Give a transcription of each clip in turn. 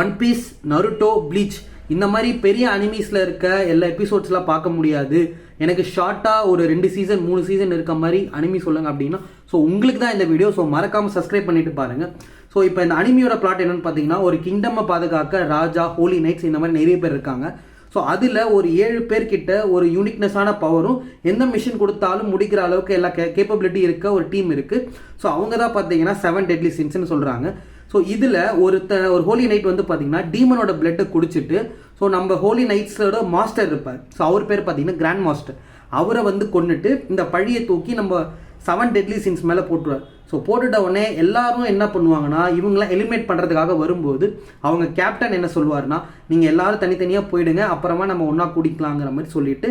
One piece, Naruto, bleach இந்த மாதிரி பெரிய அனிமீஸில் இருக்க எல்லா எபிசோட்ஸ்லாம் பார்க்க முடியாது, எனக்கு ஷார்ட்டாக ஒரு 2 சீசன் 3 சீசன் இருக்க மாதிரி அனிமி சொல்லுங்க அப்படின்னா, ஸோ உங்களுக்கு தான் இந்த வீடியோ. ஸோ மறக்காமல் சப்ஸ்கிரைப் பண்ணிட்டு பாருங்கள். ஸோ இப்போ இந்த அனிமியோட பிளாட் என்னன்னு பார்த்தீங்கன்னா, ஒரு கிங்டம்மை பாதுகாக்க ராஜா, ஹோலி நைட்ஸ் இந்த மாதிரி நிறைய பேர் இருக்காங்க. ஸோ அதில் ஒரு 7 பேர்கிட்ட ஒரு யூனிக்னஸான பவரும் எந்த மிஷின் கொடுத்தாலும் முடிக்கிற அளவுக்கு எல்லா கேப்பபிலிட்டி இருக்க ஒரு டீம் இருக்குது. ஸோ அவங்க தான் பார்த்தீங்கன்னா 7 டெட்லி சின்ஸ்னு சொல்கிறாங்க. ஸோ இதில் ஒரு ஹோலி நைட் வந்து பார்த்தீங்கன்னா டீமனோட பிளட்டை குடிச்சிட்டு, ஸோ நம்ம ஹோலி நைட்ஸோட மாஸ்டர் இருப்பார். ஸோ அவர் பேர் பார்த்தீங்கன்னா கிராண்ட் மாஸ்டர். அவரை வந்து கொண்டுட்டு இந்த பழியை தூக்கி நம்ம 7 டெட்லி சின்ஸ் மேலே போட்டுருவார். ஸோ போட்டுட்ட உடனே எல்லாரும் என்ன பண்ணுவாங்கன்னா, இவங்களாம் எலிமினேட் பண்ணுறதுக்காக வரும்போது அவங்க கேப்டன் என்ன சொல்லுவார்னா, நீங்கள் எல்லாரும் தனித்தனியாக போயிடுங்க, அப்புறமா நம்ம ஒன்றா குடிக்கலாங்கிற மாதிரி சொல்லிட்டு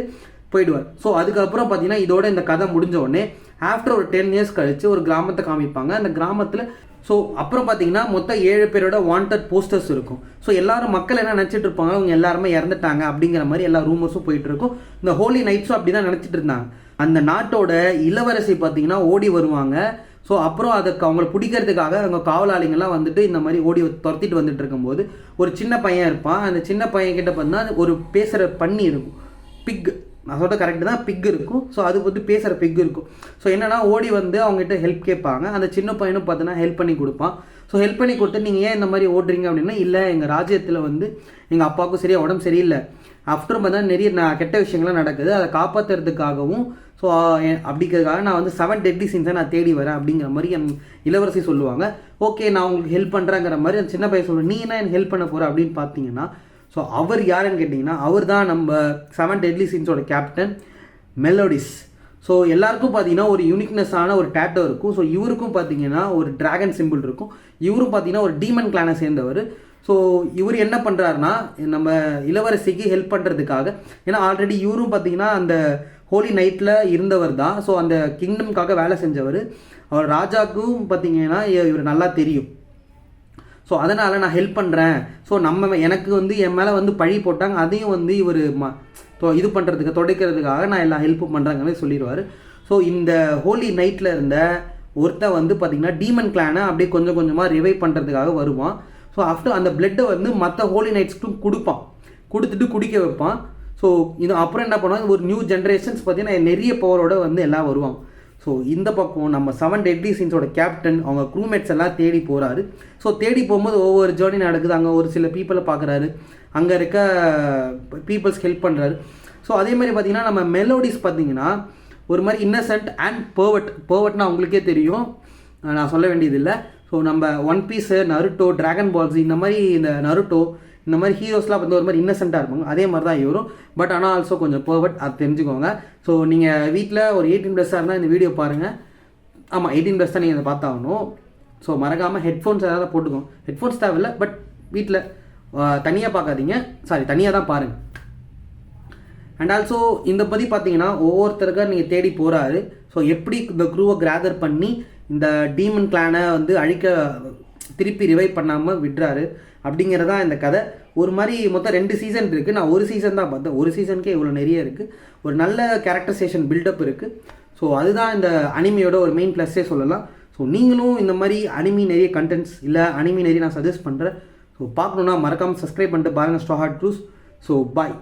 போயிடுவார். ஸோ அதுக்கப்புறம் பார்த்தீங்கன்னா இதோட இந்த கதை முடிஞ்ச உடனே ஆஃப்டர் ஒரு 10 இயர்ஸ் கழிச்சு ஒரு கிராமத்தை காமிப்பாங்க. அந்த கிராமத்தில் ஸோ அப்புறம் பார்த்தீங்கன்னா மொத்தம் 7 பேரோட வாண்டட் போஸ்டர்ஸ் இருக்கும். ஸோ எல்லாரும் மக்கள் என்ன நினச்சிட்டு இருப்பாங்க, அவங்க எல்லாருமே இறந்துட்டாங்க அப்படிங்கிற மாதிரி எல்லா ரூமர்ஸும் போயிட்டு இருக்கும். இந்த ஹோலி நைட்ஸும் அப்படி தான் நினச்சிட்டு இருந்தாங்க. அந்த நாட்டோட இளவரசி பார்த்தீங்கன்னா ஓடி வருவாங்க. ஸோ அப்புறம் அதுக்கு அவங்கள பிடிக்கிறதுக்காக அவங்க காவலாளிங்கெல்லாம் வந்துட்டு இந்த மாதிரி ஓடி துரத்திட்டு வந்துட்டு இருக்கும்போது ஒரு சின்ன பையன் இருப்பான். அந்த சின்ன பையன் கிட்ட பார்த்தீங்கன்னா ஒரு பேசுகிற பன்னி இருக்கும், பிக், நான் சொல்கிற கரெக்டு தான், பிக் இருக்கும். ஸோ அது வந்து பேசுகிற பிக் இருக்கும். ஸோ என்னன்னா ஓடி வந்து அவங்ககிட்ட ஹெல்ப் கேட்பாங்க. அந்த சின்ன பையனும் பார்த்தீங்கன்னா ஹெல்ப் பண்ணி கொடுப்பான். ஸோ ஹெல்ப் பண்ணி கொடுத்து நீங்கள் ஏன் இந்த மாதிரி ஓடுறீங்க அப்படின்னா, இல்லை எங்கள் ராஜ்யத்தில் வந்து எங்கள் அப்பாவுக்கும் சரியாக உடம்பு சரியில்லை, ஆஃப்டர் பார்த்தா நிறைய கெட்ட விஷயங்கள்லாம் நடக்குது, அதை காப்பாற்றுறதுக்காகவும் ஸோ அப்படிங்கிறதுக்காக நான் வந்து 7 டெட்லி சின்ஸை நான் தேடி வரேன் அப்படிங்கிற மாதிரி என் இளவரசி சொல்லுவாங்க. ஓகே நான் உங்களுக்கு ஹெல்ப் பண்ணுறேங்கிற மாதிரி அந்த சின்ன பையன் சொல்லுவேன். நீ என்ன எனக்கு ஹெல்ப் பண்ண போகிற அப்படின்னு பார்த்தீங்கன்னா, ஸோ அவர் யாருன்னு கேட்டிங்கன்னா, அவர் தான் நம்ம 7 டெட்லி சின்ஸோட கேப்டன் மெலோடிஸ். ஸோ எல்லாருக்கும் பார்த்தீங்கன்னா ஒரு யூனிக்னஸான ஒரு டேட்டோ இருக்கும். ஸோ இவருக்கும் பார்த்தீங்கன்னா ஒரு டிராகன் சிம்பிள் இருக்கும். இவரும் பார்த்தீங்கன்னா ஒரு டீமன் கிளானை சேர்ந்தவர். ஸோ இவர் என்ன பண்ணுறாருனா, நம்ம இளவரசிக்கு ஹெல்ப் பண்ணுறதுக்காக, ஏன்னா ஆல்ரெடி இவரும் பார்த்தீங்கன்னா அந்த ஹோலி நைட்டில் இருந்தவர் தான். ஸோ அந்த கிங்டம்காக வேலை செஞ்சவர். அவர் ராஜாவுக்கும் பார்த்தீங்கன்னா இவர் நல்லா தெரியும். ஸோ அதனால் நான் ஹெல்ப் பண்ணுறேன். ஸோ எனக்கு வந்து என் மேலே வந்து பழி போட்டாங்க, அதையும் வந்து இவர் இது பண்ணுறதுக்கு துடைக்கிறதுக்காக நான் எல்லாம் ஹெல்ப் பண்ணுறாங்கன்னு சொல்லிடுவார். ஸோ இந்த ஹோலி நைட்டில் இருந்த ஒருத்தர் வந்து பார்த்திங்கன்னா டீமன் கிளானை அப்படியே கொஞ்சம் கொஞ்சமாக ரிவைவ் பண்ணுறதுக்காக வருவான். ஸோ ஆஃப்டர் அந்த பிளட்டை வந்து மற்ற ஹோலி நைட்ஸ்க்கும் கொடுத்துட்டு குடிக்க வைப்பான். ஸோ இது அப்புறம் என்ன பண்ணுவாங்க, ஒரு நியூ ஜென்ரேஷன்ஸ் பார்த்தீங்கன்னா நிறைய பவரோட வந்து எல்லாம் வருவாங்க. ஸோ இந்த பக்கம் நம்ம 7 டெட்லி சின்ஸோட கேப்டன் அவங்க க்ரூமேட்ஸ் எல்லாம் தேடி போகிறாரு. ஸோ தேடி போகும்போது ஒவ்வொரு ஜேர்னி நடக்குது. அங்கே ஒரு சில பீப்புளை பார்க்குறாரு, அங்கே இருக்க பீப்புள்ஸ்க்கு ஹெல்ப் பண்ணுறாரு. ஸோ அதே மாதிரி பார்த்தீங்கன்னா நம்ம மெலோடிஸ் பார்த்தீங்கன்னா ஒரு மாதிரி இன்னசென்ட் அண்ட் பர்வட்னா அவங்களுக்கே தெரியும், நான் சொல்ல வேண்டியதில்லை. ஸோ நம்ம One Piece, Naruto, Dragon Balls இந்த மாதிரி இந்த நருட்டோ இந்த மாதிரி ஹீரோஸ்லாம் வந்து ஒரு மாதிரி இன்னசென்ட்டாக இருப்பாங்க. அதே மாதிரி தான் இவரும். பட் ஆனால் ஆல்சோ கொஞ்சம் பர்வட், அது தெரிஞ்சுக்கோங்க. ஸோ நீங்கள் வீட்டில் ஒரு 18+ இருந்தால் இந்த வீடியோ பாருங்கள். ஆமாம் 18+ தான் நீங்கள் அதை பார்த்தாகணும். ஸோ மறக்காமல் ஹெட்ஃபோன்ஸ் ஏதாவது போட்டுக்கோங்க. ஹெட்ஃபோன்ஸ் தேவையில்லை, பட் வீட்டில் தனியாக பார்க்காதீங்க, தனியாக தான் பாருங்கள். அண்ட் ஆல்சோ இந்த பற்றி பார்த்தீங்கன்னா ஒவ்வொருத்தருக்காக நீங்கள் தேடி போகிறாரு. ஸோ எப்படி இந்த க்ரூவை கிராதர் பண்ணி இந்த டீமன் கிளானை வந்து திருப்பி ரிவைவ் பண்ணாமல் விடுறாரு அப்படிங்கிறதா இந்த கதை. ஒரு மாதிரி மொத்தம் 2 சீசன் இருக்குது. நான் ஒரு சீசன் தான் பார்த்தேன். ஒரு சீசனுக்கே இவ்வளோ நிறைய இருக்குது. ஒரு நல்ல கேரக்டரைசேஷன் பில்டப் இருக்குது. ஸோ அதுதான் இந்த அனிமியோட ஒரு மெயின் ப்ளஸ்ஸே சொல்லலாம். ஸோ நீங்களும் இந்த மாதிரி அனிமி நிறைய கண்டென்ட்ஸ் இல்லை அனிமி நிறைய நான் சஜஸ்ட் பண்ணுறேன். ஸோ பார்க்கணுன்னா மறக்காமல் சப்ஸ்கிரைப் பண்ணிட்டு பாருங்கள் ஸ்டார் ஹார்ட் க்ரூஸ். ஸோ பாய்.